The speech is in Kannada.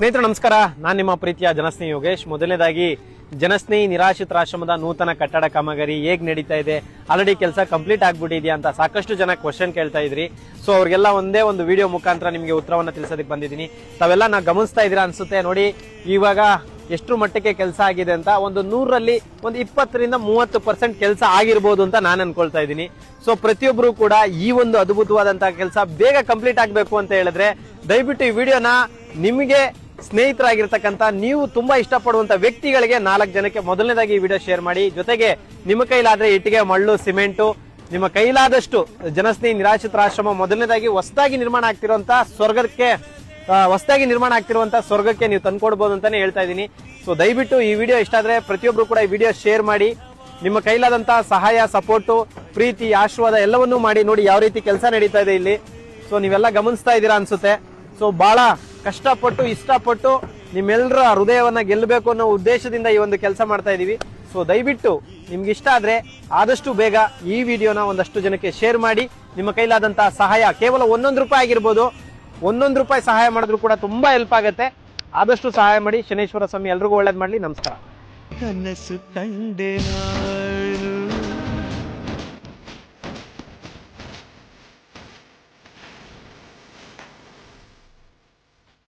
ಸ್ನೇಹಿತರೆ ನಮಸ್ಕಾರ, ನಾನು ನಿಮ್ಮ ಪ್ರೀತಿಯ ಜನಸ್ನೇಹಿ ಯೋಗೇಶ್. ಮೊದಲನೇದಾಗಿ ಜನಸ್ನೇಹಿ ನಿರಾಶ್ರಿತರಾಶ್ರಮದ ನೂತನ ಕಟ್ಟಡ ಕಾಮಗಾರಿ ಹೇಗ್ ನಡೀತಾ ಇದೆ, ಆಲ್ರೆಡಿ ಕೆಲಸ ಕಂಪ್ಲೀಟ್ ಆಗ್ಬಿಟ್ಟಿದೆಯಾ ಅಂತ ಸಾಕಷ್ಟು ಜನ ಕ್ವಶನ್ ಕೇಳ್ತಾ ಇದ್ರಿ. ಸೊ ಅವ್ರಿಗೆಲ್ಲ ಒಂದೇ ಒಂದು ವಿಡಿಯೋ ಮುಖಾಂತರ ನಿಮಗೆ ಉತ್ತರವನ್ನ ತಿಳಿಸೋದಕ್ಕೆ ಬಂದಿದ್ದೀನಿ. ತಾವೆಲ್ಲ ನಾ ಗಮನಿಸ್ತಾ ಇದ್ದೀರಾ ಅನ್ಸುತ್ತೆ. ನೋಡಿ ಇವಾಗ ಎಷ್ಟು ಮಟ್ಟಕ್ಕೆ ಕೆಲಸ ಆಗಿದೆ ಅಂತ. ಒಂದು 100ರಲ್ಲಿ ಒಂದು 20ರಿಂದ 30% ಕೆಲಸ ಆಗಿರ್ಬೋದು ಅಂತ ನಾನು ಅನ್ಕೊಳ್ತಾ ಇದ್ದೀನಿ. ಸೊ ಪ್ರತಿಯೊಬ್ಬರು ಕೂಡ ಈ ಒಂದು ಅದ್ಭುತವಾದಂತಹ ಕೆಲಸ ಬೇಗ ಕಂಪ್ಲೀಟ್ ಆಗ್ಬೇಕು ಅಂತ ಹೇಳಿದ್ರೆ ದಯವಿಟ್ಟು ಈ ವಿಡಿಯೋನ ನಿಮಗೆ ಸ್ನೇಹಿತರಾಗಿರ್ತಕ್ಕಂಥ ನೀವು ತುಂಬಾ ಇಷ್ಟಪಡುವಂತ ವ್ಯಕ್ತಿಗಳಿಗೆ 4 ಜನಕ್ಕೆ ಮೊದಲನೇದಾಗಿ ಈ ವಿಡಿಯೋ ಶೇರ್ ಮಾಡಿ. ಜೊತೆಗೆ ನಿಮ್ಮ ಕೈಲಾದ್ರೆ ಇಟ್ಟಿಗೆ, ಮಳ್ಳು, ಸಿಮೆಂಟು, ನಿಮ್ಮ ಕೈಲಾದಷ್ಟು ಜನಸ್ನೇಹಿ ನಿರಾಶ್ರಿತರಾಶ್ರಮ ಮೊದಲನೇದಾಗಿ ಹೊಸದಾಗಿ ನಿರ್ಮಾಣ ಆಗ್ತಿರುವಂತ ಸ್ವರ್ಗಕ್ಕೆ ನೀವು ತಂದ್ಕೊಡ್ಬೋದು ಅಂತಾನೆ ಹೇಳ್ತಾ ಇದ್ದೀನಿ. ಸೊ ದಯವಿಟ್ಟು ಈ ವಿಡಿಯೋ ಇಷ್ಟ ಆದ್ರೆ ಪ್ರತಿಯೊಬ್ರು ಕೂಡ ಈ ವಿಡಿಯೋ ಶೇರ್ ಮಾಡಿ. ನಿಮ್ಮ ಕೈಲಾದಂತಹ ಸಹಾಯ, ಸಪೋರ್ಟು, ಪ್ರೀತಿ, ಆಶೀರ್ವಾದ ಎಲ್ಲವನ್ನೂ ಮಾಡಿ. ನೋಡಿ ಯಾವ ರೀತಿ ಕೆಲಸ ನಡೀತಾ ಇದೆ ಇಲ್ಲಿ. ಸೊ ನೀವೆಲ್ಲ ಗಮನಿಸ್ತಾ ಇದ್ದೀರಾ ಅನ್ಸುತ್ತೆ. ಸೊ ಬಹಳ ಕಷ್ಟಪಟ್ಟು ಇಷ್ಟಪಟ್ಟು ನಿಮ್ಮೆಲ್ಲರ ಹೃದಯವನ್ನ ಗೆಲ್ಲಬೇಕು ಅನ್ನೋ ಉದ್ದೇಶದಿಂದ ಈ ಒಂದು ಕೆಲಸ ಮಾಡ್ತಾ ಇದೀವಿ. ಸೊ ದಯವಿಟ್ಟು ನಿಮ್ಗೆ ಇಷ್ಟ ಆದ್ರೆ ಆದಷ್ಟು ಬೇಗ ಈ ವಿಡಿಯೋನ ಒಂದಷ್ಟು ಜನಕ್ಕೆ ಶೇರ್ ಮಾಡಿ. ನಿಮ್ಮ ಕೈಲಾದಂತಹ ಸಹಾಯ ಕೇವಲ 1 ರೂಪಾಯಿ ಆಗಿರ್ಬೋದು, 1 ರೂಪಾಯಿ ಸಹಾಯ ಮಾಡಿದ್ರು ಕೂಡ ತುಂಬಾ ಹೆಲ್ಪ್ ಆಗುತ್ತೆ. ಆದಷ್ಟು ಸಹಾಯ ಮಾಡಿ. ಶನೇಶ್ವರ ಸ್ವಾಮಿ ಎಲ್ರಿಗೂ ಒಳ್ಳೇದ್ ಮಾಡ್ಲಿ. ನಮಸ್ಕಾರ. ಕನಸು ಕಂಡೆ